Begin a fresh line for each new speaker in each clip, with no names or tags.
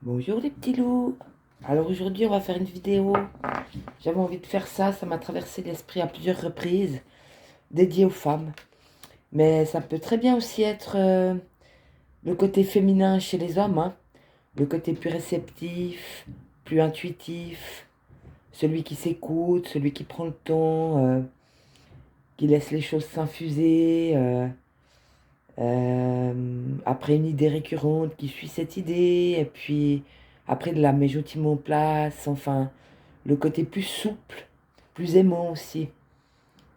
Bonjour les petits loups. Alors aujourd'hui on va faire une vidéo. J'avais envie de faire ça, ça m'a traversé l'esprit à plusieurs reprises, dédiée aux femmes. Mais ça peut très bien aussi être le côté féminin chez les hommes, hein. Le côté plus réceptif, plus intuitif, celui qui s'écoute, celui qui prend le temps, qui laisse les choses s'infuser. Après une idée récurrente qui suit cette idée, et puis après de la met gentiment en place, enfin, le côté plus souple, plus aimant aussi.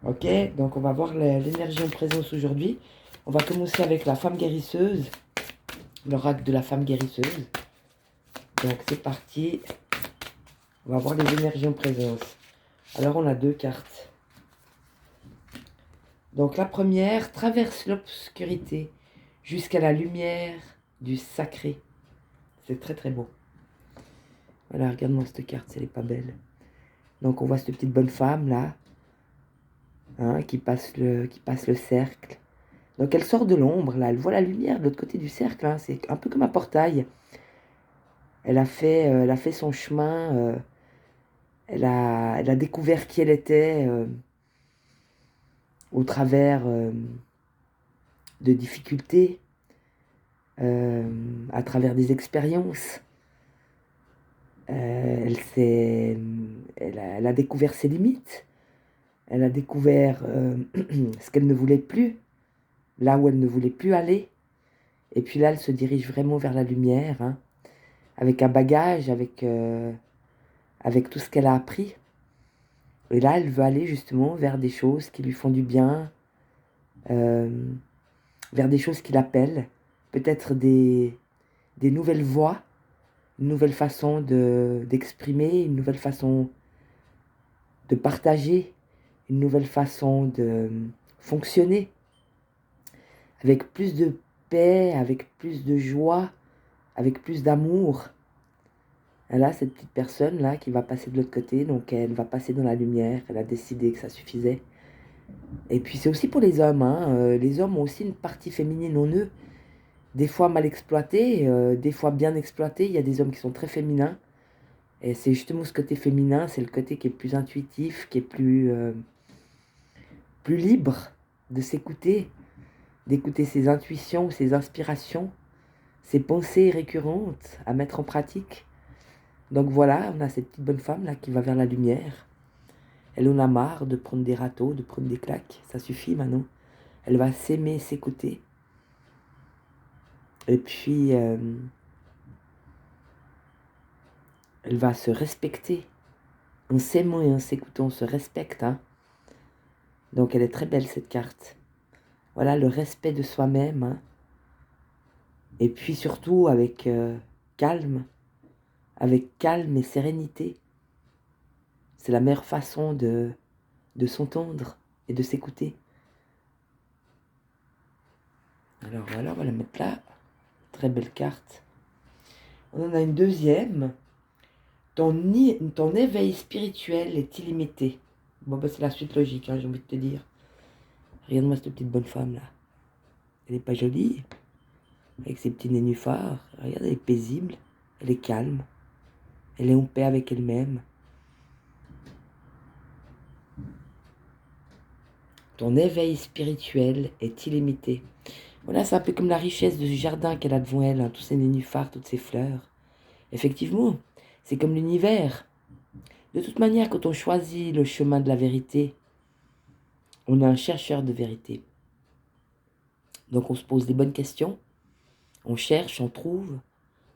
Ok, donc on va voir l'énergie en présence aujourd'hui. On va commencer avec la femme guérisseuse, l'oracle de la femme guérisseuse. Donc c'est parti, on va voir les énergies en présence. Alors on a deux cartes. Donc la première traverse l'obscurité jusqu'à la lumière du sacré. C'est très très beau. Voilà, regarde-moi cette carte, elle est pas belle. Donc on voit cette petite bonne femme là, hein, qui passe le cercle. Donc elle sort de l'ombre là, elle voit la lumière de l'autre côté du cercle, hein. C'est un peu comme un portail. Elle a fait son chemin, elle a découvert qui elle était au travers de difficultés, à travers des expériences. Elle a découvert ses limites. Elle a découvert ce qu'elle ne voulait plus, là où elle ne voulait plus aller. Et puis là, elle se dirige vraiment vers la lumière, hein, avec un bagage, avec tout ce qu'elle a appris. Et là, elle veut aller justement vers des choses qui lui font du bien, euh, vers des choses qui l'appellent, peut-être des nouvelles voies, une nouvelle façon d'exprimer, une nouvelle façon de partager, une nouvelle façon de fonctionner, avec plus de paix, avec plus de joie, avec plus d'amour. Là, cette petite personne-là qui va passer de l'autre côté, donc elle va passer dans la lumière, elle a décidé que ça suffisait. Et puis c'est aussi pour les hommes, hein. Les hommes ont aussi une partie féminine en eux, des fois mal exploitée, des fois bien exploitée. Il y a des hommes qui sont très féminins, et c'est justement ce côté féminin, c'est le côté qui est plus intuitif, qui est plus libre de s'écouter, d'écouter ses intuitions, ses inspirations, ses pensées récurrentes à mettre en pratique. Donc voilà, on a cette petite bonne femme là qui va vers la lumière. Elle en a marre de prendre des râteaux, de prendre des claques. Ça suffit maintenant. Elle va s'aimer, s'écouter. Et puis, elle va se respecter. En s'aimant et en s'écoutant, on se respecte, hein. Donc elle est très belle cette carte. Voilà, le respect de soi-même, hein. Et puis surtout calme, avec calme et sérénité. C'est la meilleure façon de s'entendre et de s'écouter. Alors voilà, on va la mettre là. Très belle carte. On en a une deuxième. Ton éveil spirituel est illimité. Bon, bah, c'est la suite logique, hein, j'ai envie de te dire. Regarde-moi cette petite bonne femme là. Elle est pas jolie, avec ses petits nénuphars. Regarde, elle est paisible, elle est calme, elle est en paix avec elle-même. Ton éveil spirituel est illimité. Voilà, c'est un peu comme la richesse de ce jardin qu'elle a devant elle, hein, tous ces nénuphars, toutes ces fleurs. Effectivement, c'est comme l'univers. De toute manière, quand on choisit le chemin de la vérité, on est un chercheur de vérité. Donc on se pose des bonnes questions, on cherche, on trouve,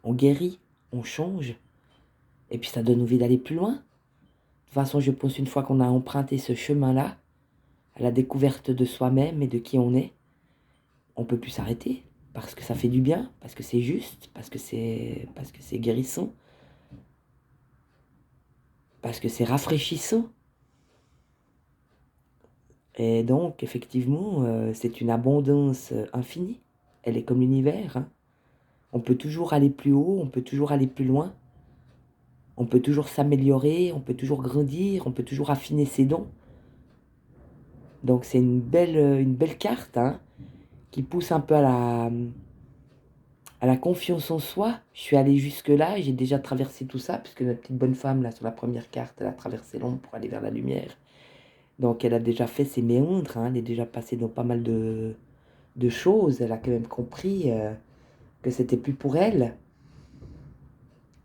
on guérit, on change, et puis ça donne envie d'aller plus loin. De toute façon, je pense une fois qu'on a emprunté ce chemin-là, à la découverte de soi-même et de qui on est, on ne peut plus s'arrêter, parce que ça fait du bien, parce que c'est juste, parce que c'est guérissant, parce que c'est rafraîchissant. Et donc, effectivement, c'est une abondance infinie. Elle est comme l'univers, hein. On peut toujours aller plus haut, on peut toujours aller plus loin. On peut toujours s'améliorer, on peut toujours grandir, on peut toujours affiner ses dons. Donc c'est une belle carte, hein, qui pousse un peu à à la confiance en soi. Je suis allée jusque-là, j'ai déjà traversé tout ça, puisque notre petite bonne femme, là, sur la première carte, elle a traversé l'ombre pour aller vers la lumière. Donc elle a déjà fait ses méandres, hein, elle est déjà passée dans pas mal de choses. Elle a quand même compris que c'était plus pour elle.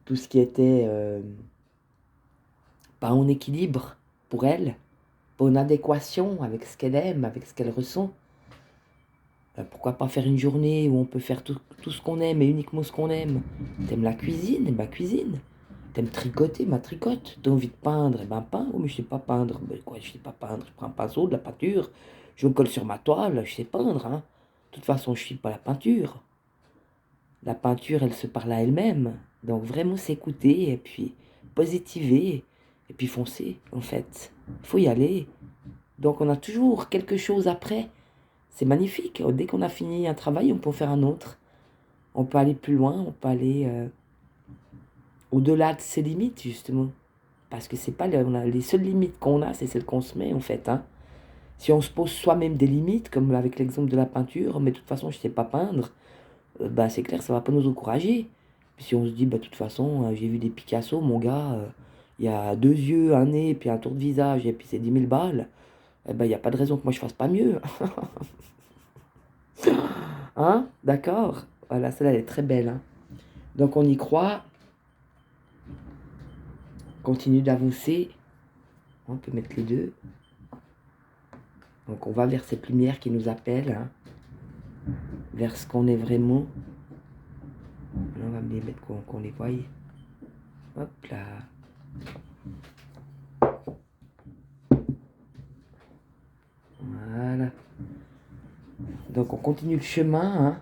Tout ce qui était pas en équilibre pour elle, pas en adéquation avec ce qu'elle aime, avec ce qu'elle ressent. Pourquoi pas faire une journée où on peut faire tout ce qu'on aime et uniquement ce qu'on aime. T'aimes la cuisine, eh ben cuisine. T'aimes tricoter, ma tricote. T'as envie de peindre, eh ben peins. Oh mais je sais pas peindre. Ben quoi, je sais pas peindre. Je prends un pinceau, de la peinture, je me colle sur ma toile, je sais peindre, hein. De toute façon, je suis pas la peinture. La peinture, elle se parle à elle-même. Donc vraiment s'écouter et puis positiver et puis foncer en fait. Il faut y aller. Donc on a toujours quelque chose après. C'est magnifique. Dès qu'on a fini un travail, on peut en faire un autre. On peut aller plus loin, on peut aller au-delà de ses limites justement. Parce que c'est pas les seules limites qu'on a, c'est celles qu'on se met en fait, hein. Si on se pose soi-même des limites, comme avec l'exemple de la peinture, mais de toute façon je sais pas peindre, bah c'est clair, ça va pas nous encourager. Puis si on se dit, bah de toute façon, j'ai vu des Picasso, mon gars, il y a 2 yeux, un nez, puis un tour de visage, et puis c'est 10 000 balles, eh ben il n'y a pas de raison que moi je fasse pas mieux. Hein? D'accord? Voilà, celle-là elle est très belle, hein. Donc on y croit, continue d'avancer. On peut mettre les deux. Donc on va vers cette lumière qui nous appelle, hein, vers ce qu'on est vraiment. Là, on va les mettre qu'on les voie. Hop là. Voilà. Donc on continue le chemin, hein.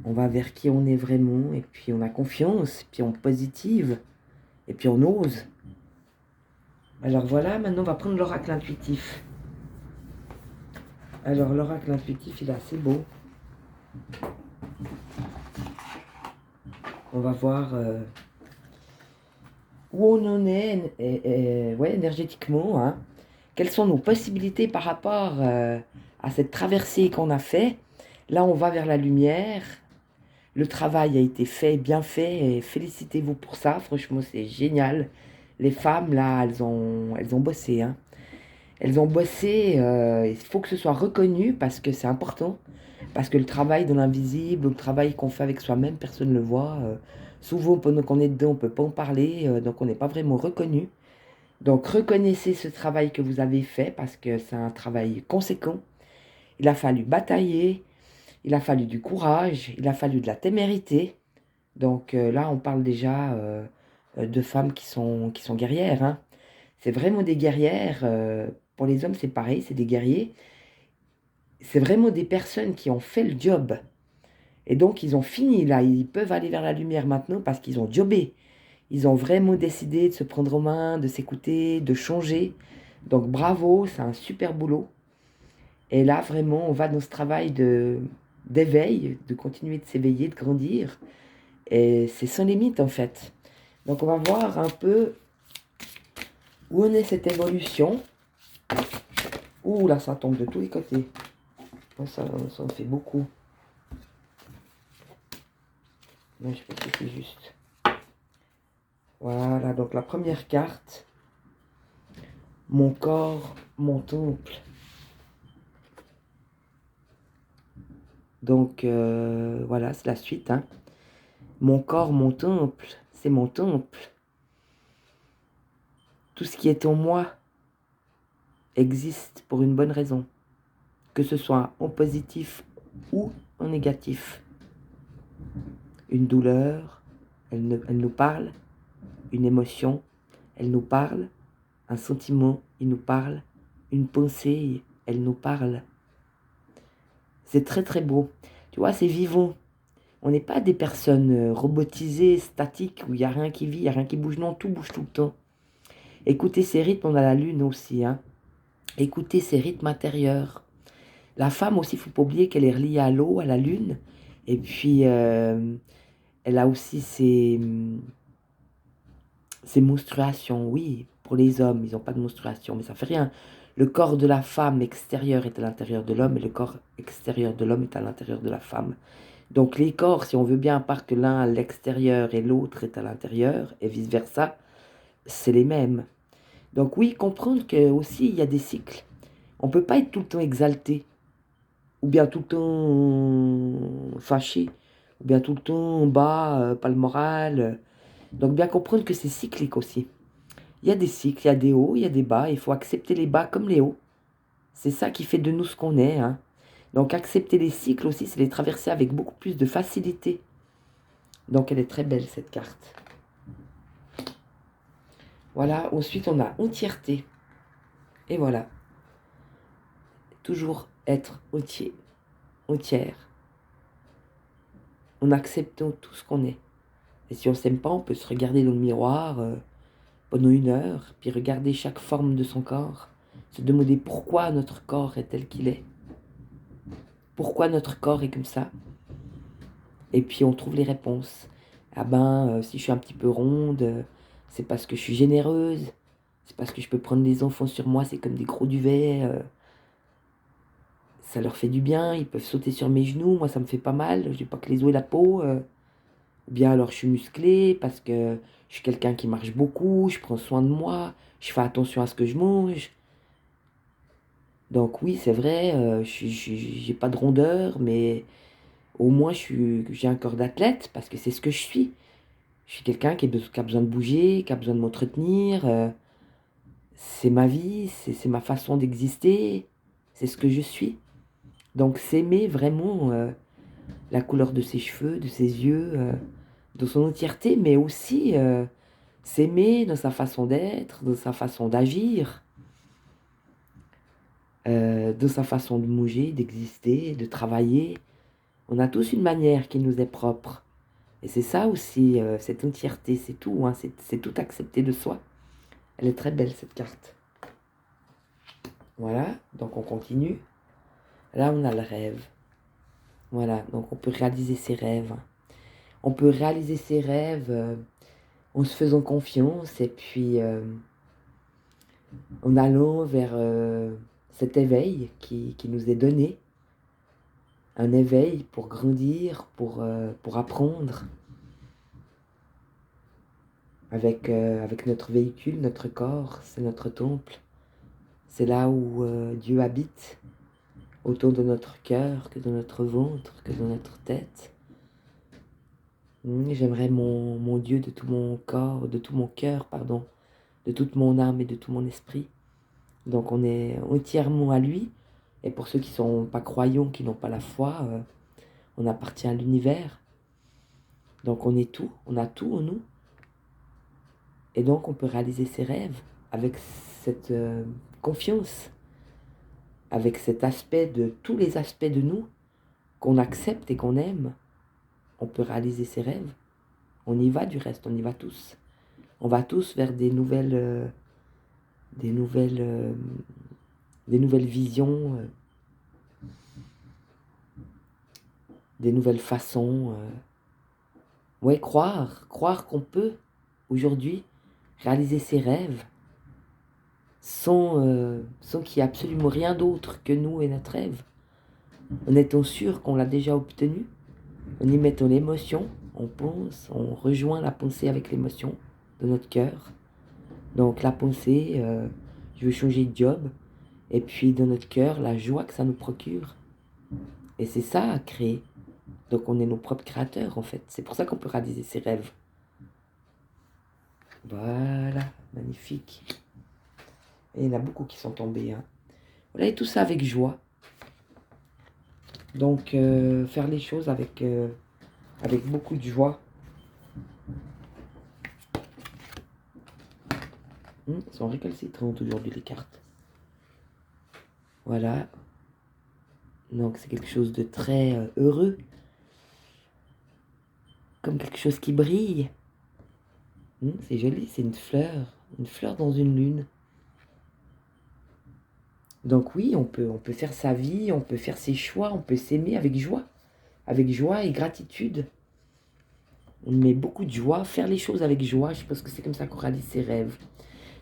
On va vers qui on est vraiment, et puis on a confiance, et puis on positive, et puis on ose. Alors voilà, maintenant on va prendre l'oracle intuitif. Alors l'oracle intuitif, il est assez beau. On va voir où on en est ouais, énergétiquement, hein. Quelles sont nos possibilités par rapport à cette traversée qu'on a fait. Là, on va vers la lumière. Le travail a été fait, bien fait, et félicitez-vous pour ça. Franchement, c'est génial. Les femmes, là, elles ont bossé, hein. Elles ont bossé, il faut que ce soit reconnu parce que c'est important. Parce que le travail de l'invisible, le travail qu'on fait avec soi-même, personne ne le voit. Souvent, pendant qu'on est dedans, on ne peut pas en parler, donc on n'est pas vraiment reconnu. Donc reconnaissez ce travail que vous avez fait parce que c'est un travail conséquent. Il a fallu batailler, il a fallu du courage, il a fallu de la témérité. Donc là, on parle déjà de femmes qui sont guerrières, hein. C'est vraiment des guerrières. Pour les hommes, c'est pareil, c'est des guerriers. C'est vraiment des personnes qui ont fait le job. Et donc, ils ont fini là. Ils peuvent aller vers la lumière maintenant parce qu'ils ont jobé. Ils ont vraiment décidé de se prendre en main, de s'écouter, de changer. Donc, bravo, c'est un super boulot. Et là, vraiment, on va dans ce travail d'éveil, de continuer de s'éveiller, de grandir. Et c'est sans limite, en fait. Donc, on va voir un peu où en est cette évolution. Ouh, là, ça tombe de tous les côtés. Ça en fait beaucoup. Non, je pense que c'est juste. Voilà, donc la première carte. Mon corps, mon temple. Donc, voilà, c'est la suite, hein. Mon corps, mon temple, c'est mon temple. Tout ce qui est en moi existe pour une bonne raison. Que ce soit en positif ou en négatif. Une douleur, elle nous parle. Une émotion, elle nous parle. Un sentiment, il nous parle. Une pensée, elle nous parle. C'est très très beau. Tu vois, c'est vivant. On n'est pas des personnes robotisées, statiques, où il n'y a rien qui vit, il n'y a rien qui bouge. Non, tout bouge tout le temps. Écoutez ces rythmes, on a la lune aussi, hein. Écoutez ces rythmes intérieurs. La femme aussi, il ne faut pas oublier qu'elle est reliée à l'eau, à la lune. Et puis, elle a aussi ses menstruations. Oui, pour les hommes, ils n'ont pas de menstruation, mais ça fait rien. Le corps de la femme extérieur est à l'intérieur de l'homme et le corps extérieur de l'homme est à l'intérieur de la femme. Donc les corps, si on veut bien, à part que l'un à l'extérieur et l'autre est à l'intérieur, et vice-versa, c'est les mêmes. Donc oui, comprendre que aussi il y a des cycles. On ne peut pas être tout le temps exalté, ou bien tout le temps fâché, ou bien tout le temps bas, pas le moral. Donc bien comprendre que c'est cyclique aussi. Il y a des cycles, il y a des hauts, il y a des bas, il faut accepter les bas comme les hauts. C'est ça qui fait de nous ce qu'on est, hein. Donc accepter les cycles aussi, c'est les traverser avec beaucoup plus de facilité. Donc elle est très belle cette carte. Voilà, ensuite on a entièreté. Et voilà. Toujours être entier, entière. En acceptant tout ce qu'on est. Et si on s'aime pas, on peut se regarder dans le miroir pendant 1 heure, puis regarder chaque forme de son corps, se demander pourquoi notre corps est tel qu'il est. Pourquoi notre corps est comme ça. Et puis on trouve les réponses. Ah ben, si je suis un petit peu ronde, c'est parce que je suis généreuse. C'est parce que je peux prendre les enfants sur moi, c'est comme des gros duvets. Ça leur fait du bien, ils peuvent sauter sur mes genoux, moi ça me fait pas mal, j'ai pas que les os et la peau. Ou bien alors je suis musclée parce que je suis quelqu'un qui marche beaucoup, je prends soin de moi, je fais attention à ce que je mange. Donc oui, c'est vrai, j'ai pas de rondeur, mais au moins j'ai un corps d'athlète parce que c'est ce que je suis. Je suis quelqu'un qui a besoin de bouger, qui a besoin de m'entretenir. C'est ma vie, c'est ma façon d'exister, c'est ce que je suis. Donc s'aimer vraiment la couleur de ses cheveux, de ses yeux, de son entièreté, mais aussi s'aimer dans sa façon d'être, dans sa façon d'agir, dans sa façon de bouger, d'exister, de travailler. On a tous une manière qui nous est propre. Et c'est ça aussi, cette entièreté, c'est tout, hein, c'est tout accepter de soi. Elle est très belle cette carte. Voilà, donc on continue. Là, on a le rêve. Voilà, donc on peut réaliser ses rêves. On peut réaliser ses rêves en se faisant confiance et puis en allant vers cet éveil qui nous est donné. Un éveil pour grandir, pour apprendre. Avec notre véhicule, notre corps, c'est notre temple. C'est là où Dieu habite, autant dans notre cœur que dans notre ventre, que dans notre tête. J'aimerais mon Dieu de tout mon corps, de tout mon cœur, pardon, de toute mon âme et de tout mon esprit. Donc on est entièrement à lui. Et pour ceux qui ne sont pas croyants, qui n'ont pas la foi, on appartient à l'univers. Donc on est tout, on a tout en nous. Et donc on peut réaliser ses rêves avec cette confiance, avec cet aspect de tous les aspects de nous qu'on accepte et qu'on aime. On peut réaliser ses rêves. On y va du reste, on y va tous. On va tous vers des nouvelles visions, des nouvelles façons. Ouais, croire qu'on peut aujourd'hui réaliser ses rêves sans qu'il y ait absolument rien d'autre que nous et notre rêve. En étant sûr qu'on l'a déjà obtenu, en y mettant l'émotion, on pense, on rejoint la pensée avec l'émotion de notre cœur. Donc la pensée, je veux changer de job, et puis dans notre cœur, la joie que ça nous procure. Et c'est ça à créer. Donc on est nos propres créateurs en fait. C'est pour ça qu'on peut réaliser ses rêves. Voilà, magnifique. Et il y en a beaucoup qui sont tombés. Hein. Voilà, et tout ça avec joie. Donc faire les choses avec beaucoup de joie. Elles sont récalcitrantes aujourd'hui les cartes. Voilà. Donc c'est quelque chose de très heureux. Comme quelque chose qui brille. C'est joli, c'est une fleur dans une lune. Donc oui, on peut faire sa vie, on peut faire ses choix, on peut s'aimer avec joie et gratitude. On met beaucoup de joie, faire les choses avec joie, je pense que c'est comme ça qu'on réalise ses rêves.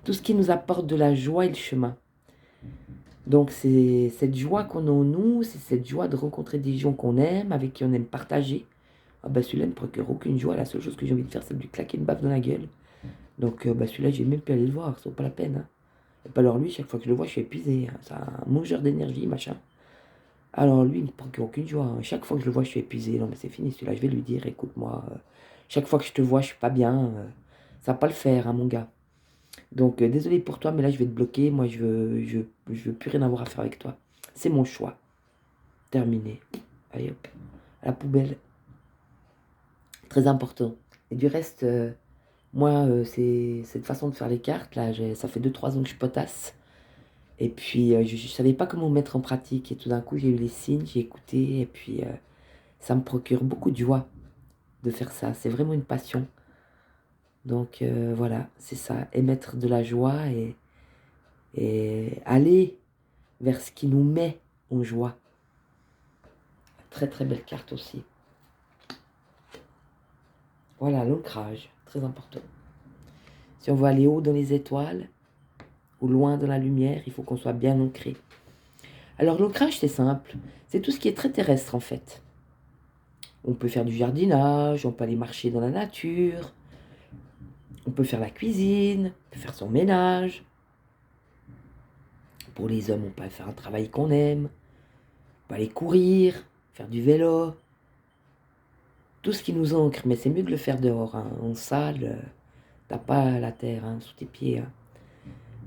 Tout ce qui nous apporte de la joie est le chemin. Donc c'est cette joie qu'on a en nous, c'est cette joie de rencontrer des gens qu'on aime, avec qui on aime partager. Ah bah celui-là ne me procure aucune joie, la seule chose que j'ai envie de faire c'est de lui claquer une baffe dans la gueule. Donc bah celui-là j'ai même pu aller le voir, c'est pas la peine. Hein. Et pas alors lui, chaque fois que je le vois je suis épuisé, hein. C'est un mangeur d'énergie machin. Alors lui il ne me procure aucune joie, hein. Chaque fois que je le vois je suis épuisé, non mais c'est fini celui-là, je vais lui dire écoute-moi, chaque fois que je te vois je suis pas bien, ça va pas le faire hein, mon gars. Donc désolé pour toi mais là je vais te bloquer, moi je veux plus rien avoir à faire avec toi. C'est mon choix. Terminé. Allez hop, à la poubelle. Très important. Et du reste, moi, c'est cette façon de faire les cartes, là, ça fait 2-3 ans que je potasse. Et puis, je ne savais pas comment mettre en pratique. Et tout d'un coup, j'ai eu les signes, j'ai écouté. Et puis, ça me procure beaucoup de joie de faire ça. C'est vraiment une passion. Donc, voilà, c'est ça. Émettre de la joie et aller vers ce qui nous met en joie. Très, très belle carte aussi. Voilà, l'ancrage, très important. Si on veut aller haut dans les étoiles ou loin dans la lumière, il faut qu'on soit bien ancré. Alors l'ancrage, c'est simple. C'est tout ce qui est très terrestre en fait. On peut faire du jardinage, on peut aller marcher dans la nature, on peut faire la cuisine, on peut faire son ménage. Pour les hommes, on peut faire un travail qu'on aime, on peut aller courir, faire du vélo. Tout ce qui nous ancre, mais c'est mieux de le faire dehors. Hein. En salle, t'as pas la terre hein, sous tes pieds. Hein.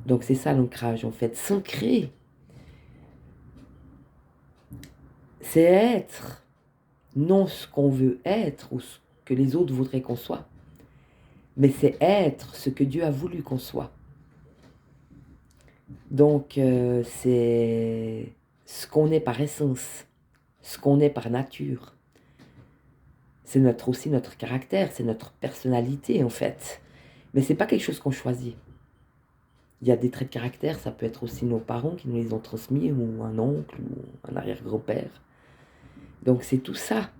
Donc c'est ça l'ancrage en fait. S'ancrer, c'est être non ce qu'on veut être ou ce que les autres voudraient qu'on soit, mais c'est être ce que Dieu a voulu qu'on soit. Donc c'est ce qu'on est par essence, ce qu'on est par nature. C'est aussi notre caractère, c'est notre personnalité en fait. Mais c'est pas quelque chose qu'on choisit. Il y a des traits de caractère, ça peut être aussi nos parents qui nous les ont transmis, ou un oncle, ou un arrière-grand-père. Donc c'est tout ça.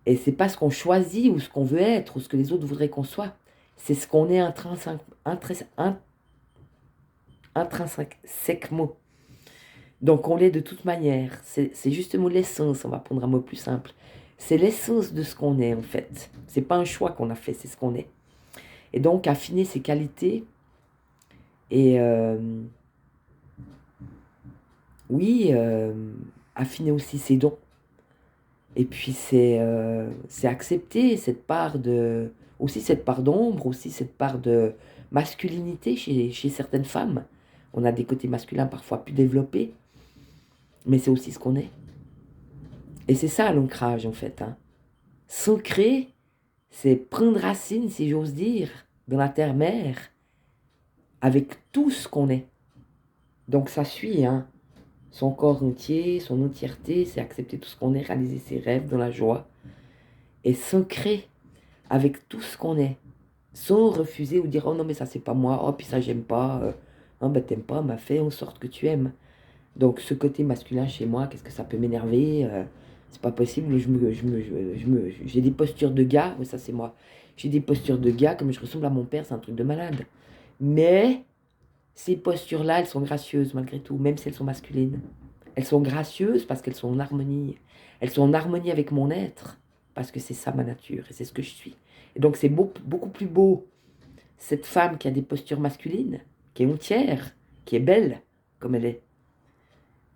Et c'est pas ce qu'on choisit ou ce qu'on veut être ou ce que les autres voudraient qu'on soit. C'est ce qu'on est intrinsèquement. Donc on l'est de toute manière. C'est justement l'essence, on va prendre un mot plus simple. C'est l'essence de ce qu'on est en fait. C'est pas un choix qu'on a fait, c'est ce qu'on est. Et donc affiner ses qualités et oui, affiner aussi ses dons. Et puis c'est accepter cette part de, aussi cette part d'ombre, aussi cette part de masculinité chez certaines femmes. On a des côtés masculins parfois plus développés, mais c'est aussi ce qu'on est. Et c'est ça l'ancrage en fait. Hein. S'ancrer, c'est prendre racine, si j'ose dire, dans la terre-mère, avec tout ce qu'on est. Donc ça suit, hein. Son corps entier, son entièreté, c'est accepter tout ce qu'on est, réaliser ses rêves dans la joie. Et s'ancrer avec tout ce qu'on est, sans refuser ou dire oh non mais ça c'est pas moi, oh puis ça j'aime pas, non ben t'aimes pas, m'a fait en sorte que tu aimes. Donc ce côté masculin chez moi, qu'est-ce que ça peut m'énerver, c'est pas possible, j'ai des postures de gars, oui ça c'est moi, j'ai des postures de gars comme je ressemble à mon père, c'est un truc de malade. Mais ces postures-là, elles sont gracieuses malgré tout, même si elles sont masculines. Elles sont gracieuses parce qu'elles sont en harmonie. Elles sont en harmonie avec mon être, parce que c'est ça ma nature et c'est ce que je suis. Et donc c'est beaucoup plus beau, cette femme qui a des postures masculines, qui est entière, qui est belle comme elle est,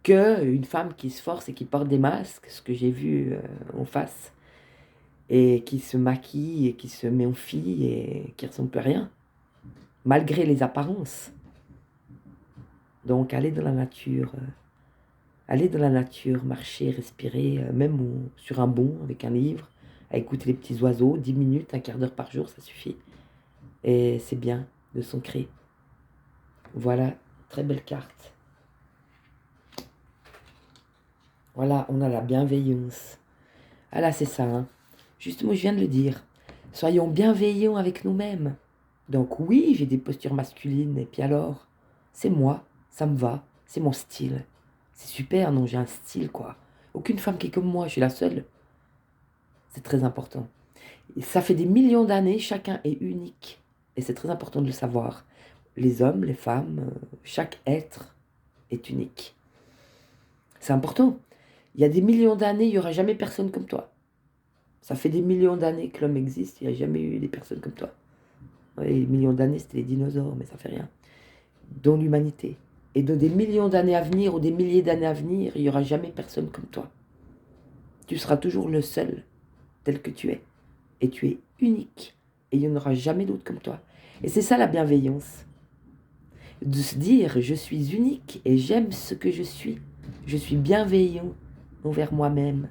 qu'une femme qui se force et qui porte des masques, ce que j'ai vu en face, et qui se maquille et qui se met en fille et qui ressemble plus à rien, malgré les apparences. Donc aller dans la nature, marcher, respirer, même sur un banc avec un livre, à écouter les petits oiseaux, 10 minutes, un quart d'heure par jour, ça suffit. Et c'est bien de s'ancrer. Voilà, très belle carte. Voilà, on a la bienveillance. Ah là, c'est ça, hein. Justement, je viens de le dire. Soyons bienveillants avec nous-mêmes. Donc oui, j'ai des postures masculines, et puis alors, c'est moi, ça me va, c'est mon style. C'est super, non, j'ai un style, quoi. Aucune femme qui est comme moi, je suis la seule. C'est très important. Et ça fait des millions d'années, chacun est unique. Et c'est très important de le savoir. Les hommes, les femmes, chaque être est unique. C'est important. Il y a des millions d'années, il n'y aura jamais personne comme toi. Ça fait des millions d'années que l'homme existe, il n'y a jamais eu des personnes comme toi. Ouais, les millions d'années, c'était les dinosaures, mais ça fait rien. Dans l'humanité. Et dans des millions d'années à venir, ou des milliers d'années à venir, il n'y aura jamais personne comme toi. Tu seras toujours le seul, tel que tu es. Et tu es unique. Et il n'y en aura jamais d'autre comme toi. Et c'est ça la bienveillance. De se dire, je suis unique et j'aime ce que je suis. Je suis bienveillant envers moi-même.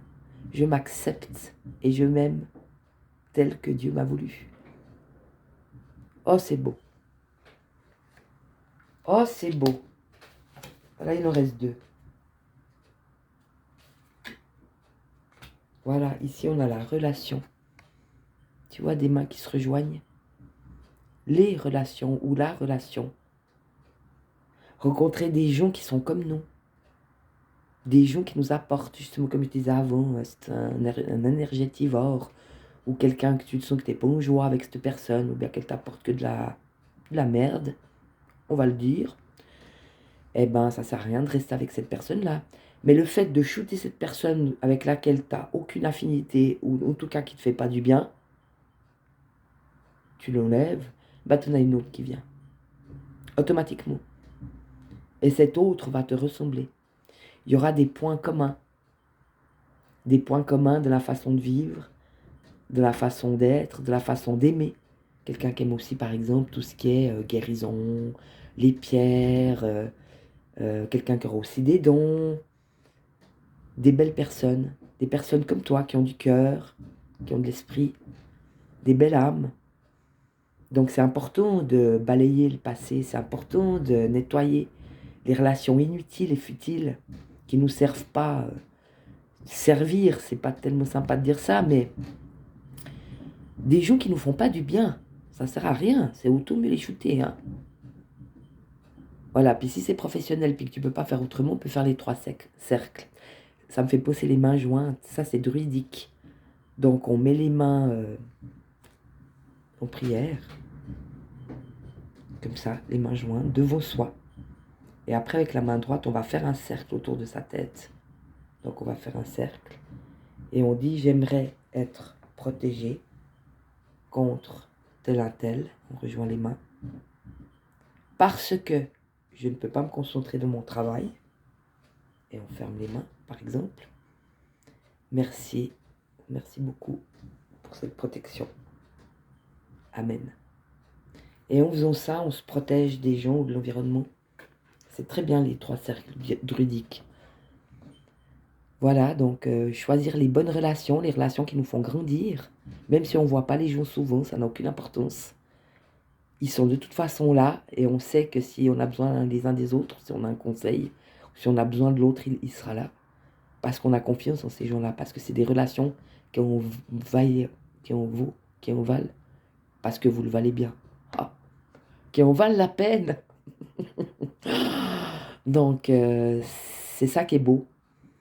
Je m'accepte et je m'aime tel que Dieu m'a voulu. Oh, c'est beau. Oh, c'est beau. Voilà, il en reste 2. Voilà, ici on a la relation. Tu vois des mains qui se rejoignent. Les relations ou la relation. Rencontrer des gens qui sont comme nous. Des gens qui nous apportent, justement, comme je disais avant, c'est un énergétivore. Ou quelqu'un que tu te sens que tu n'es pas en joie avec cette personne, ou bien qu'elle t'apporte que de la merde, on va le dire. Eh ben, ça sert à rien de rester avec cette personne-là. Mais le fait de shooter cette personne avec laquelle tu n'as aucune affinité, ou en tout cas qui ne te fait pas du bien, tu l'enlèves, bah tu en as une autre qui vient. Automatiquement. Et cette autre va te ressembler. Il y aura des points communs. Des points communs de la façon de vivre, de la façon d'être, de la façon d'aimer. Quelqu'un qui aime aussi, par exemple, tout ce qui est guérison, les pierres, quelqu'un qui aura aussi des dons, des belles personnes, des personnes comme toi qui ont du cœur, qui ont de l'esprit, des belles âmes. Donc c'est important de balayer le passé, c'est important de nettoyer les relations inutiles et futiles qui ne nous servent pas. Servir, c'est pas tellement sympa de dire ça, mais des gens qui nous font pas du bien, ça sert à rien, c'est autant mieux les shooter. Hein. Voilà, puis si c'est professionnel puis que tu peux pas faire autrement, on peut faire les 3 cercles. Ça me fait poser les mains jointes, ça c'est druidique. Donc on met les mains en prière, comme ça, les mains jointes, devant soi. Et après avec la main droite, on va faire un cercle autour de sa tête. Donc on va faire un cercle. Et on dit, j'aimerais être protégé contre tel un tel. On rejoint les mains. Parce que je ne peux pas me concentrer dans mon travail. Et on ferme les mains, par exemple. Merci. Merci beaucoup pour cette protection. Amen. Et en faisant ça, on se protège des gens ou de l'environnement. C'est très bien les 3 cercles druidiques. Voilà, donc choisir les bonnes relations, les relations qui nous font grandir. Même si on ne voit pas les gens souvent, ça n'a aucune importance. Ils sont de toute façon là et on sait que si on a besoin les uns des autres, si on a un conseil, si on a besoin de l'autre, il sera là. Parce qu'on a confiance en ces gens-là, parce que c'est des relations qui en valent, parce que vous le valez bien. Ah, qui en valent la peine. Donc, c'est ça qui est beau.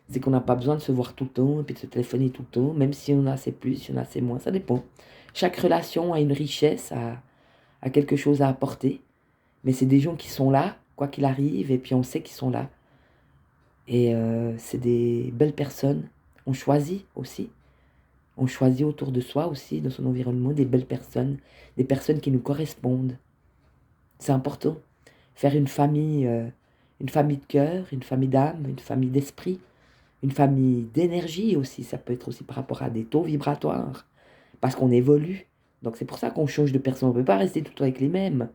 C'est qu'on n'a pas besoin de se voir tout le temps et puis de se téléphoner tout le temps, même si on a assez plus, si on a assez moins, ça dépend. Chaque relation a une richesse, a quelque chose à apporter, mais c'est des gens qui sont là, quoi qu'il arrive, et puis on sait qu'ils sont là. Et c'est des belles personnes. On choisit aussi. On choisit autour de soi aussi, dans son environnement, des belles personnes, des personnes qui nous correspondent. C'est important. Faire une famille de cœur, une famille d'âme, une famille d'esprit, une famille d'énergie aussi. Ça peut être aussi par rapport à des taux vibratoires, parce qu'on évolue. Donc c'est pour ça qu'on change de personne. On ne peut pas rester tout le temps avec les mêmes.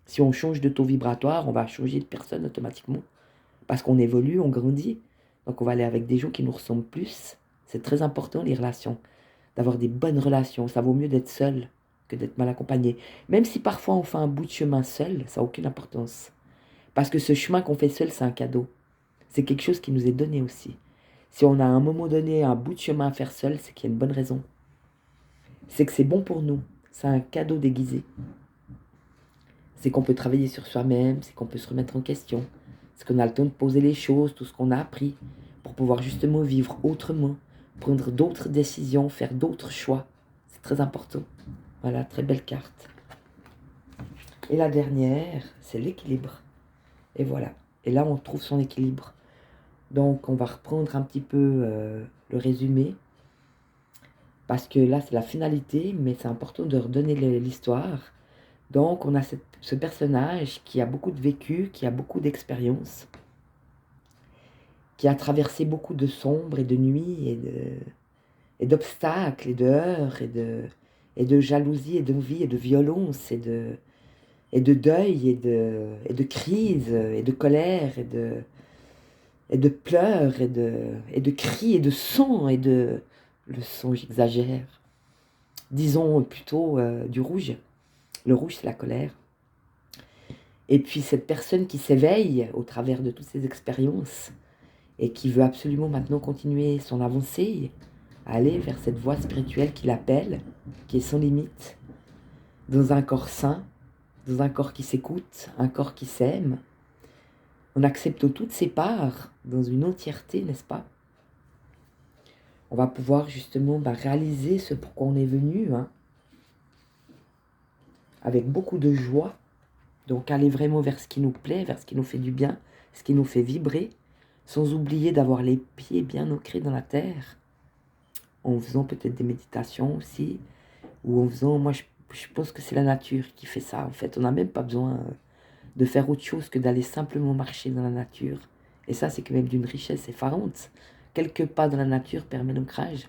Si on change de taux vibratoire, on va changer de personne automatiquement. Parce qu'on évolue, on grandit. Donc on va aller avec des gens qui nous ressemblent plus. C'est très important les relations. D'avoir des bonnes relations. Ça vaut mieux d'être seul que d'être mal accompagné. Même si parfois on fait un bout de chemin seul, ça n'a aucune importance. Parce que ce chemin qu'on fait seul, c'est un cadeau. C'est quelque chose qui nous est donné aussi. Si on a à un moment donné un bout de chemin à faire seul, c'est qu'il y a une bonne raison. C'est que c'est bon pour nous. C'est un cadeau déguisé. C'est qu'on peut travailler sur soi-même, c'est qu'on peut se remettre en question. C'est qu'on a le temps de poser les choses, tout ce qu'on a appris, pour pouvoir justement vivre autrement, prendre d'autres décisions, faire d'autres choix. C'est très important. Voilà, très belle carte. Et la dernière, c'est l'équilibre. Et voilà. Et là, on trouve son équilibre. Donc, on va reprendre un petit peu le résumé. Parce que là, c'est la finalité, mais c'est important de redonner l'histoire. Donc, on a ce personnage qui a beaucoup de vécu, qui a beaucoup d'expérience, qui a traversé beaucoup de sombres et de nuits et d'obstacles et de heurts et de jalousie et d'envie et de violence et de deuil et de crise et de colère et de pleurs et de cris et de sang et de... Le sang, j'exagère. Disons plutôt du rouge. Le rouge, c'est la colère. Et puis cette personne qui s'éveille au travers de toutes ces expériences et qui veut absolument maintenant continuer son avancée, aller vers cette voie spirituelle qui l'appelle, qui est sans limite, dans un corps sain, dans un corps qui s'écoute, un corps qui s'aime, en acceptant toutes ses parts dans une entièreté, n'est-ce pas? On va pouvoir justement réaliser ce pourquoi on est venu, hein, avec beaucoup de joie. Donc aller vraiment vers ce qui nous plaît, vers ce qui nous fait du bien, ce qui nous fait vibrer, sans oublier d'avoir les pieds bien ancrés dans la terre, en faisant peut-être des méditations aussi, ou en faisant, moi je pense que c'est la nature qui fait ça en fait, on n'a même pas besoin de faire autre chose que d'aller simplement marcher dans la nature, et ça c'est quand même d'une richesse effarante. Quelques pas dans la nature permet l'ancrage,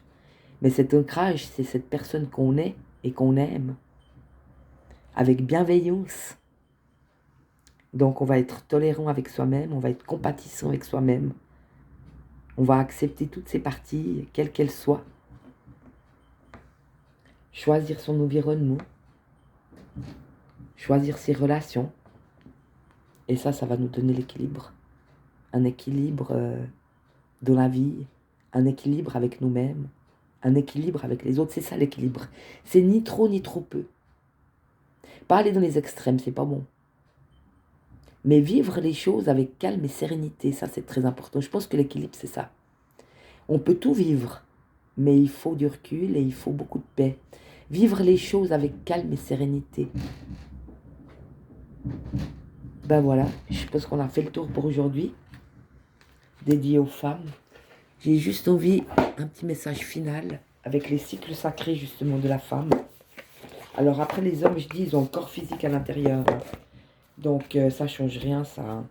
mais cet ancrage c'est cette personne qu'on est et qu'on aime, avec bienveillance. Donc on va être tolérant avec soi-même, on va être compatissant avec soi-même. On va accepter toutes ces parties, quelles qu'elles soient. Choisir son environnement. Choisir ses relations. Et ça va nous donner l'équilibre. Un équilibre dans la vie, un équilibre avec nous-mêmes, un équilibre avec les autres. C'est ça l'équilibre. C'est ni trop ni trop peu. Pas aller dans les extrêmes, c'est pas bon. Mais vivre les choses avec calme et sérénité, ça c'est très important. Je pense que l'équilibre c'est ça. On peut tout vivre, mais il faut du recul et il faut beaucoup de paix. Vivre les choses avec calme et sérénité. Ben voilà, je pense qu'on a fait le tour pour aujourd'hui, dédié aux femmes. J'ai juste envie d'un petit message final avec les cycles sacrés justement de la femme. Alors après les hommes, je dis, ils ont un corps physique à l'intérieur. Donc ça change rien, ça.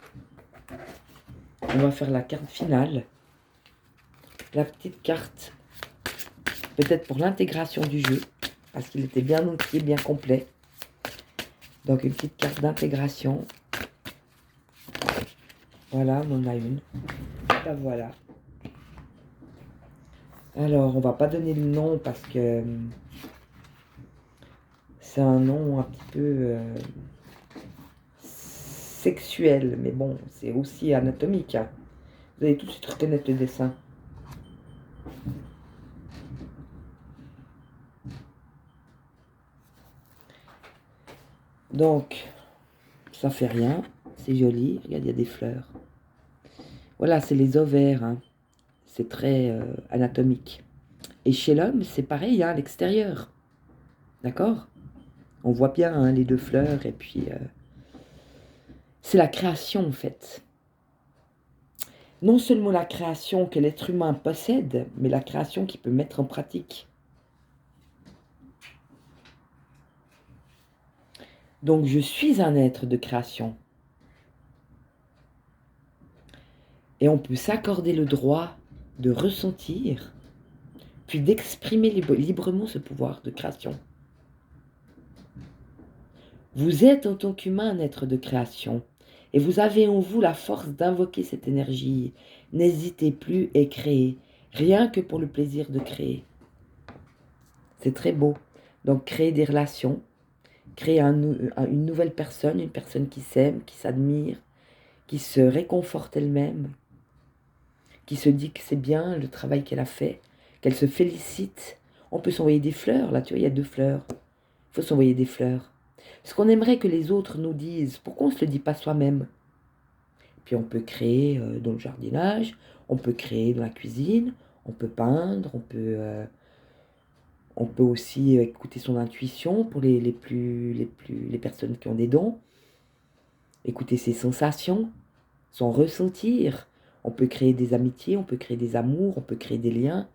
On va faire la carte finale. La petite carte, peut-être pour l'intégration du jeu, parce qu'il était bien entier, bien complet. Donc une petite carte d'intégration. Voilà, on en a une. Ben voilà. Alors, on va pas donner le nom parce que c'est un nom un petit peu sexuel, mais bon, c'est aussi anatomique. Hein. Vous allez tout de suite reconnaître le dessin. Donc, ça fait rien, c'est joli. Regarde, il y a des fleurs. Voilà, c'est les ovaires. Hein. C'est très anatomique. Et chez l'homme, c'est pareil, hein, à l'extérieur. D'accord? On voit bien hein, les deux fleurs et puis... c'est la création en fait. Non seulement la création que l'être humain possède, mais la création qu'il peut mettre en pratique. Donc je suis un être de création. Et on peut s'accorder le droit de ressentir, puis d'exprimer librement ce pouvoir de création. Vous êtes en tant qu'humain un être de création, et vous avez en vous la force d'invoquer cette énergie. N'hésitez plus et créez, rien que pour le plaisir de créer. C'est très beau. Donc créer des relations, créer une nouvelle personne, une personne qui s'aime, qui s'admire, qui se réconforte elle-même, qui se dit que c'est bien le travail qu'elle a fait, qu'elle se félicite. On peut s'envoyer des fleurs, là tu vois, il y a 2 fleurs. Il faut s'envoyer des fleurs. Ce qu'on aimerait que les autres nous disent, pourquoi on ne se le dit pas soi-même? Puis on peut créer dans le jardinage, on peut créer dans la cuisine, on peut peindre, on peut aussi écouter son intuition pour les personnes qui ont des dons, écouter ses sensations, son ressentir. On peut créer des amitiés, on peut créer des amours, on peut créer des liens,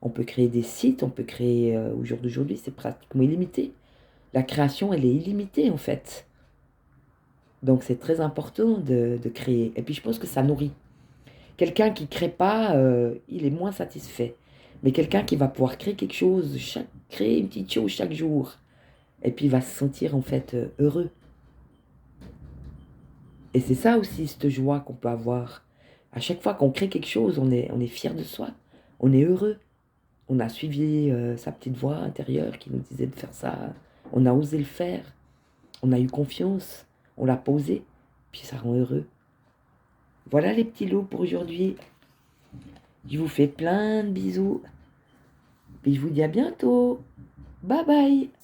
on peut créer des sites, on peut créer, au jour d'aujourd'hui, c'est pratiquement illimité. La création, elle est illimitée en fait. Donc c'est très important de créer. Et puis je pense que ça nourrit. Quelqu'un qui ne crée pas, il est moins satisfait. Mais quelqu'un qui va pouvoir créer quelque chose, créer une petite chose chaque jour, et puis il va se sentir en fait heureux. Et c'est ça aussi, cette joie qu'on peut avoir. À chaque fois qu'on crée quelque chose, on est fier de soi, on est heureux. On a suivi sa petite voix intérieure qui nous disait de faire ça. On a osé le faire, on a eu confiance, on l'a posé, puis ça rend heureux. Voilà les petits lots pour aujourd'hui. Je vous fais plein de bisous. Puis je vous dis à bientôt. Bye bye.